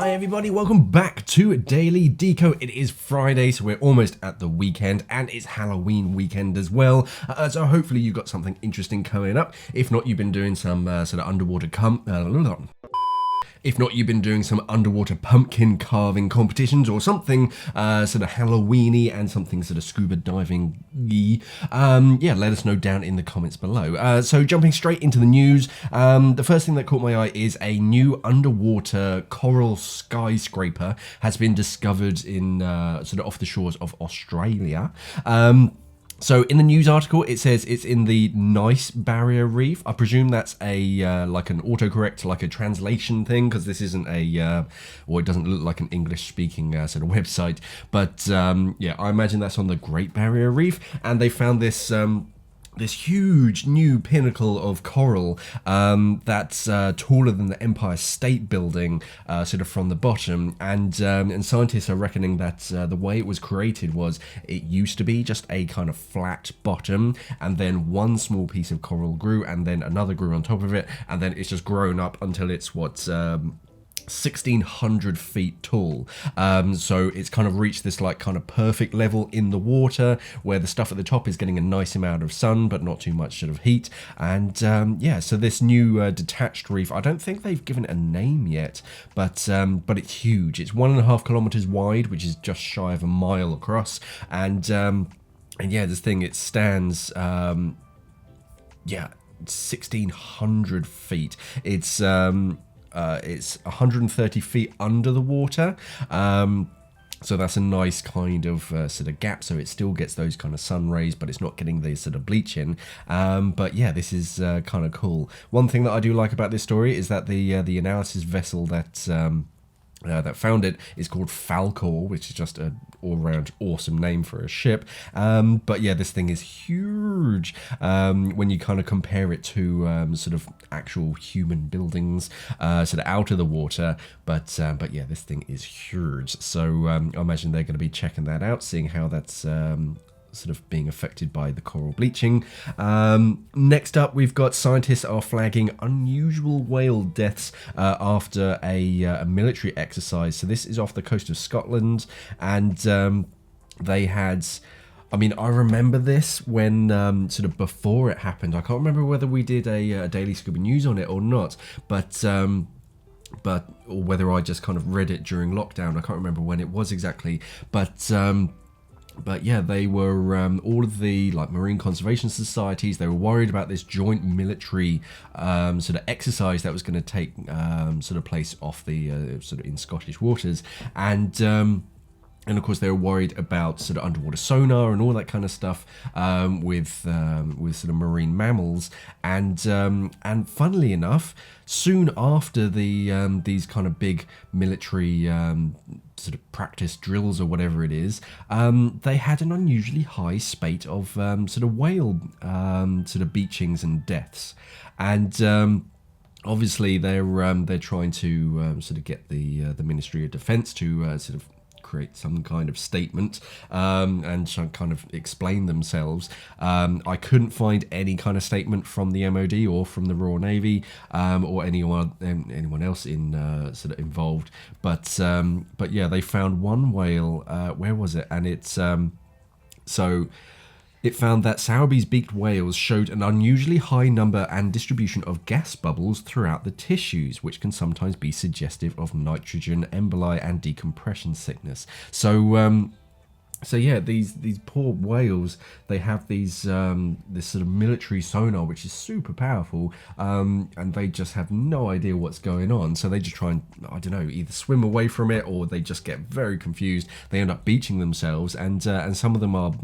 Hi everybody, welcome back to Daily Deco. It is Friday, so we're almost at the weekend, and it's Halloween weekend as well. So hopefully you got something interesting coming up. If not, you've been doing some If not, you've been doing some underwater pumpkin carving competitions or something sort of Halloweeny and something sort of scuba diving-y. Yeah, let us know down in the comments below. So jumping straight into the news, the first thing that caught my eye is a new underwater coral skyscraper has been discovered in sort of off the shores of Australia. So in the news article, it says it's in the Great Barrier Reef. I presume that's a like an autocorrect, like a translation thing, because this isn't a, or it doesn't look like an English-speaking sort of website. But yeah, I imagine that's on the Great Barrier Reef, and they found this. This huge new pinnacle of coral that's taller than the Empire State Building, sort of from the bottom, and scientists are reckoning that the way it was created was it used to be just a kind of flat bottom, and then one small piece of coral grew, and then another grew on top of it, and then it's just grown up until it's what's 1,600 feet tall. So it's kind of reached this like kind of perfect level in the water where the stuff at the top is getting a nice amount of sun but not too much sort of heat. And yeah, so this new detached reef, I don't think they've given it a name yet, but it's huge. It's 1.5 kilometers wide, which is just shy of a mile across, and yeah, this thing, it stands yeah, 1,600 feet. It's 130 feet under the water, so that's a nice kind of sort of gap, so it still gets those kind of sun rays, but it's not getting the sort of bleaching. But yeah, this is kind of cool. One thing that I do like about this story is that the analysis vessel that found it is called Falcor, which is just an all-round awesome name for a ship. But yeah, this thing is huge when you kind of compare it to sort of actual human buildings sort of out of the water. But yeah, this thing is huge. So I imagine they're going to be checking that out, seeing how that's sort of being affected by the coral bleaching. Next up, we've got scientists are flagging unusual whale deaths after a military exercise. So this is off the coast of Scotland, and they had, I mean, I remember this when sort of before it happened. I can't remember whether we did a Daily Scuba News on it or not, but or whether I just kind of read it during lockdown. I can't remember when it was exactly, but yeah, they were all of the like marine conservation societies. They were worried about this joint military sort of exercise that was going to take sort of place off the sort of in Scottish waters, and of course they were worried about sort of underwater sonar and all that kind of stuff with sort of marine mammals, and funnily enough, soon after the these kind of big military sort of practice drills or whatever it is, they had an unusually high spate of sort of whale sort of beachings and deaths, and obviously they're trying to sort of get the Ministry of Defence to sort of create some kind of statement and kind of explain themselves. I couldn't find any kind of statement from the MOD or from the Royal Navy or anyone else in sort of involved. But yeah, they found one whale. Where was it? And it's so. It found that Sowerby's beaked whales showed an unusually high number and distribution of gas bubbles throughout the tissues, which can sometimes be suggestive of nitrogen emboli and decompression sickness. So yeah, these poor whales, they have these this sort of military sonar which is super powerful, and they just have no idea what's going on. So they just try and, I don't know, either swim away from it or they just get very confused. They end up beaching themselves, and some of them are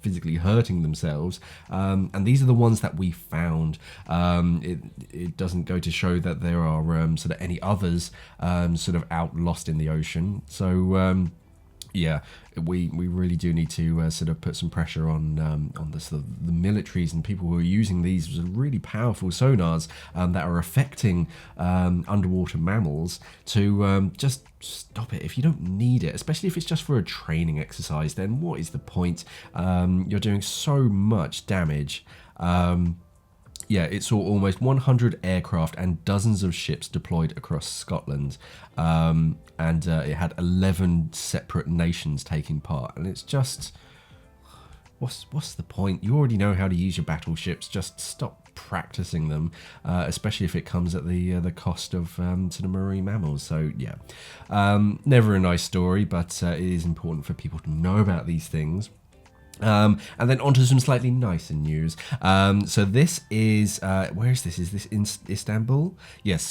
physically hurting themselves. And these are the ones that we found. It doesn't go to show that there are sort of any others sort of out lost in the ocean. So. Yeah, we really do need to sort of put some pressure on the sort of the militaries and people who are using these really powerful sonars that are affecting underwater mammals to just stop it. If you don't need it, especially if it's just for a training exercise, then what is the point? You're doing so much damage. Yeah, it saw almost 100 aircraft and dozens of ships deployed across Scotland, and it had 11 separate nations taking part. And it's just, what's the point? You already know how to use your battleships. Just stop practicing them, especially if it comes at the cost of sort of marine mammals. So yeah, never a nice story, but it is important for people to know about these things. And then onto some slightly nicer news. So this is where is this? Is this in Istanbul? Yes.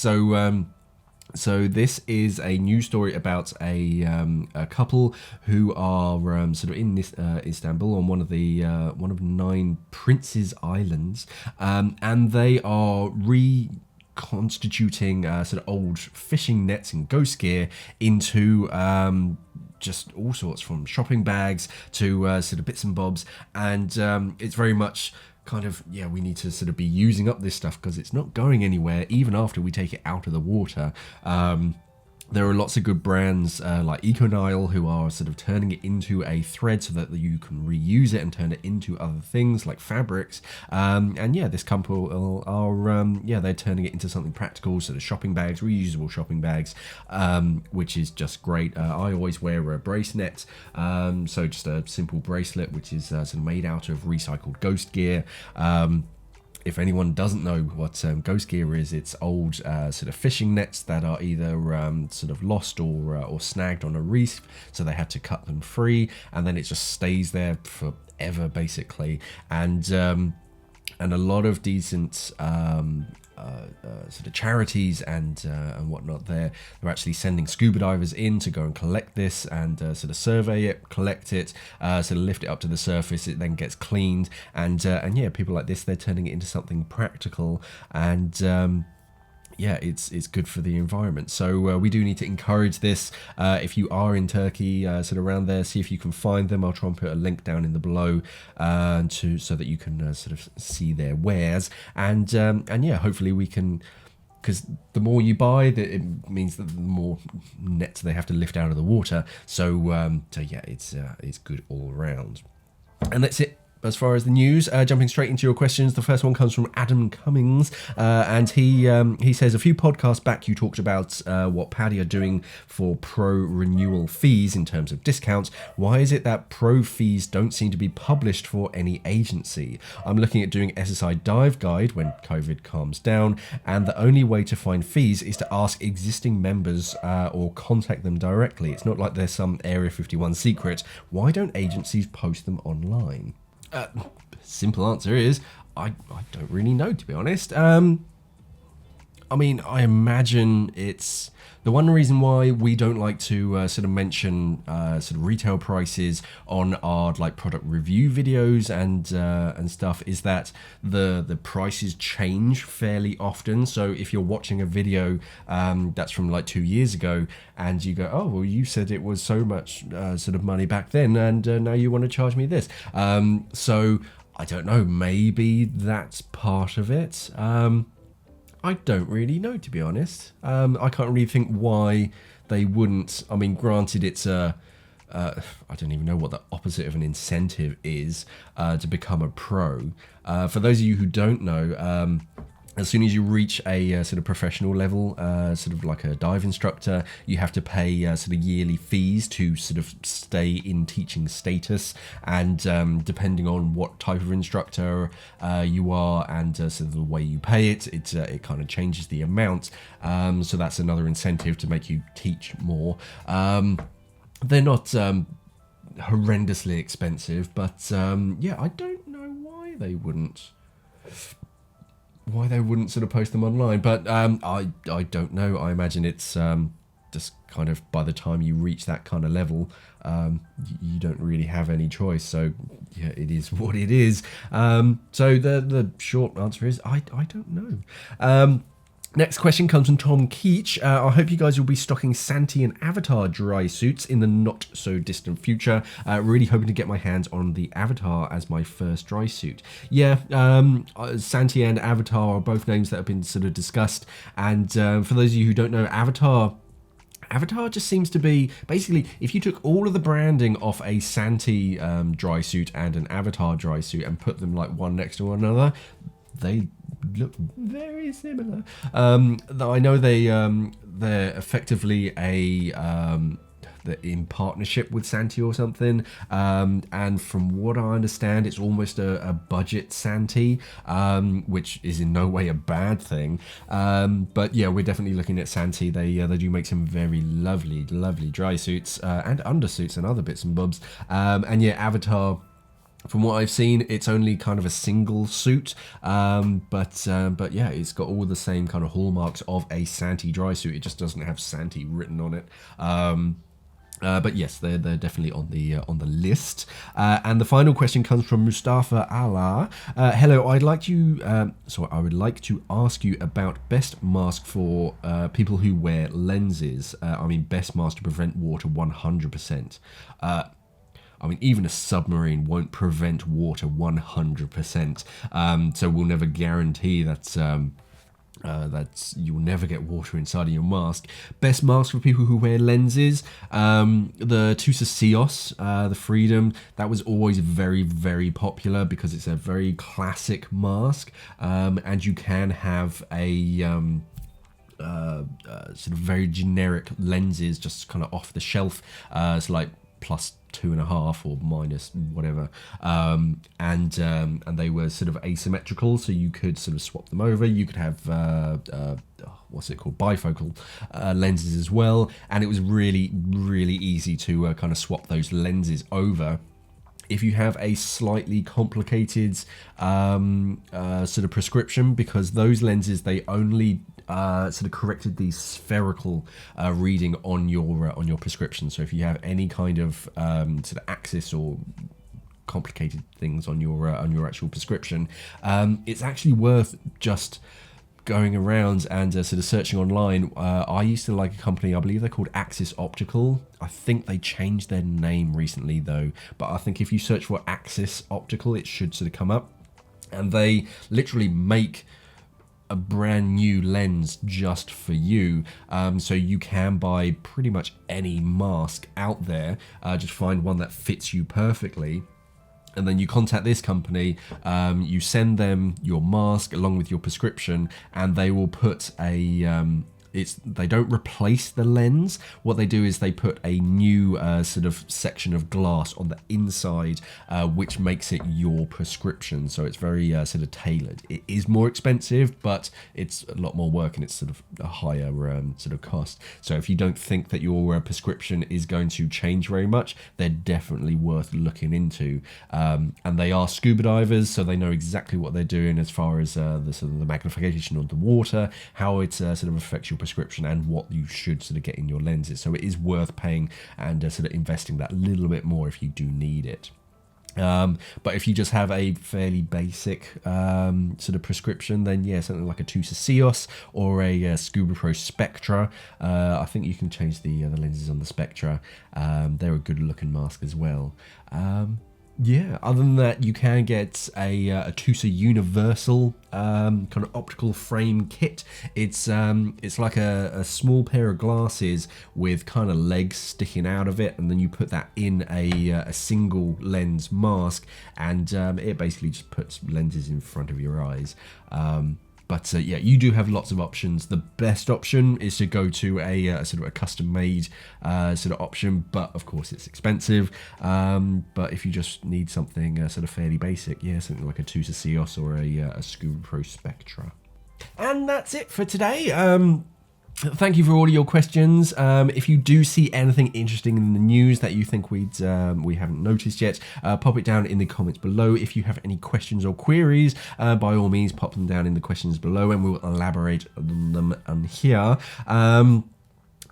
So this is a news story about a couple who are sort of in this, Istanbul on one of 9 Princes Islands, and they are reconstituting sort of old fishing nets and ghost gear into just all sorts, from shopping bags to sort of bits and bobs, and it's very much kind of, yeah, we need to sort of be using up this stuff because it's not going anywhere even after we take it out of the water. There are lots of good brands like Econile who are sort of turning it into a thread so that you can reuse it and turn it into other things like fabrics. And yeah, this company are they're turning it into something practical, sort of shopping bags, reusable shopping bags, which is just great. I always wear a bracelet, so just a simple bracelet which is sort of made out of recycled ghost gear. If anyone doesn't know what ghost gear is, it's old sort of fishing nets that are either sort of lost or snagged on a reef, so they had to cut them free, and then it just stays there forever basically. And a lot of decent sort of charities and whatnot, they're actually sending scuba divers in to go and collect this and sort of survey it, collect it, sort of lift it up to the surface. It then gets cleaned, and yeah, people like this, they're turning it into something practical, and yeah, it's good for the environment. So we do need to encourage this. If you are in Turkey, sort of around there, see if you can find them. I'll try and put a link down in the below so that you can sort of see their wares. And yeah, hopefully we can, because the more you buy, it means that the more nets they have to lift out of the water. So yeah, it's good all around. And that's it as far as the news. Jumping straight into your questions, the first one comes from Adam Cummings, and he says, a few podcasts back you talked about what PADI are doing for pro renewal fees in terms of discounts. Why is it that pro fees don't seem to be published for any agency? I'm looking at doing SSI Dive Guide when COVID calms down, and the only way to find fees is to ask existing members or contact them directly. It's not like there's some Area 51 secret. Why don't agencies post them online? Simple answer is I don't really know, to be honest. I mean, I imagine it's the one reason why we don't like to sort of mention sort of retail prices on our like product review videos and stuff is that the prices change fairly often. So if you're watching a video that's from like 2 years ago and you go, oh well, you said it was so much sort of money back then, and now you want to charge me this. So I don't know, maybe that's part of it. I don't really know, to be honest. I can't really think why they wouldn't. I mean, granted, it's I don't even know what the opposite of an incentive is to become a pro. For those of you who don't know, as soon as you reach a sort of professional level, sort of like a dive instructor, you have to pay sort of yearly fees to sort of stay in teaching status. And depending on what type of instructor you are and sort of the way you pay it, it kind of changes the amount. So that's another incentive to make you teach more. They're not horrendously expensive, but yeah, I don't know why they wouldn't sort of post them online, but I don't know. I imagine it's just kind of by the time you reach that kind of level, you don't really have any choice. So yeah, it is what it is. So the short answer is I don't know. Next question comes from Tom Keach. I hope you guys will be stocking Santi and Avatar dry suits in the not so distant future. Really hoping to get my hands on the Avatar as my first dry suit. Yeah, Santi and Avatar are both names that have been sort of discussed. And for those of you who don't know, Avatar just seems to be, basically, if you took all of the branding off a Santi dry suit and an Avatar dry suit and put them like one next to one another, they look very similar. Though I know they're effectively they're in partnership with Santi or something, and from what I understand, it's almost a budget Santi, which is in no way a bad thing. But yeah, we're definitely looking at Santi. They do make some very lovely dry suits and undersuits and other bits and bobs. And yeah, Avatar, from what I've seen, it's only kind of a single suit, but yeah, it's got all the same kind of hallmarks of a Santi dry suit. It just doesn't have Santi written on it. But yes, they're definitely on the list. And the final question comes from Mustafa Allah. Hello, I would like to ask you about best mask for people who wear lenses. I mean, best mask to prevent water 100%. I mean, even a submarine won't prevent water 100%. So we'll never guarantee that you'll never get water inside of your mask. Best mask for people who wear lenses. The Tusa Cios, the Freedom, that was always very, very popular because it's a very classic mask. And you can have a sort of very generic lenses just kind of off the shelf. It's like +2.5 or minus whatever, and they were sort of asymmetrical, so you could sort of swap them over. You could have what's it called, bifocal lenses as well, and it was really easy to kind of swap those lenses over. If you have a slightly complicated sort of prescription, because those lenses, they only sort of corrected the spherical reading on your prescription. So if you have any kind of sort of axis or complicated things on your actual prescription, it's actually worth just going around and sort of searching online. I used to like a company, I believe they're called Axis Optical. I think they changed their name recently though, but I think if you search for Axis Optical, it should sort of come up. And they literally make a brand new lens just for you, so you can buy pretty much any mask out there, just find one that fits you perfectly, and then you contact this company, you send them your mask along with your prescription, and they will put they don't replace the lens. What they do is they put a new sort of section of glass on the inside, which makes it your prescription. So it's very sort of tailored. It is more expensive, but it's a lot more work and it's sort of a higher sort of cost. So if you don't think that your prescription is going to change very much, they're definitely worth looking into. And they are scuba divers, so they know exactly what they're doing as far as the sort of the magnification of the water, how it sort of affects your prescription, and what you should sort of get in your lenses. So it is worth paying and sort of investing that little bit more if you do need it. But if you just have a fairly basic sort of prescription, then yeah, something like a Tusa Cios or a Scuba Pro Spectra. I think you can change the lenses on the Spectra. They're a good looking mask as well. Yeah, other than that, you can get a Tusa Universal kind of optical frame kit. It's like a small pair of glasses with kind of legs sticking out of it, and then you put that in a single lens mask, and it basically just puts lenses in front of your eyes. But yeah, you do have lots of options. The best option is to go to a sort of a custom-made sort of option, but of course it's expensive. But if you just need something sort of fairly basic, yeah, something like a Tusa Cios or a Scuba Pro Spectra. And that's it for today. Thank you for all of your questions. If you do see anything interesting in the news that you think we haven't noticed yet, pop it down in the comments below. If you have any questions or queries, by all means, pop them down in the questions below and we'll elaborate on them on here.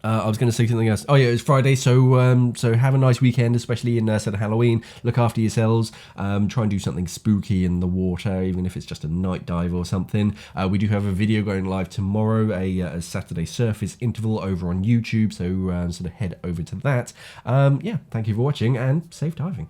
I was going to say something else. Oh yeah, it's Friday, so so have a nice weekend, especially in sort of Halloween. Look after yourselves. Try and do something spooky in the water, even if it's just a night dive or something. We do have a video going live tomorrow, a Saturday Surface interval over on YouTube, so sort of head over to that. Yeah, thank you for watching and safe diving.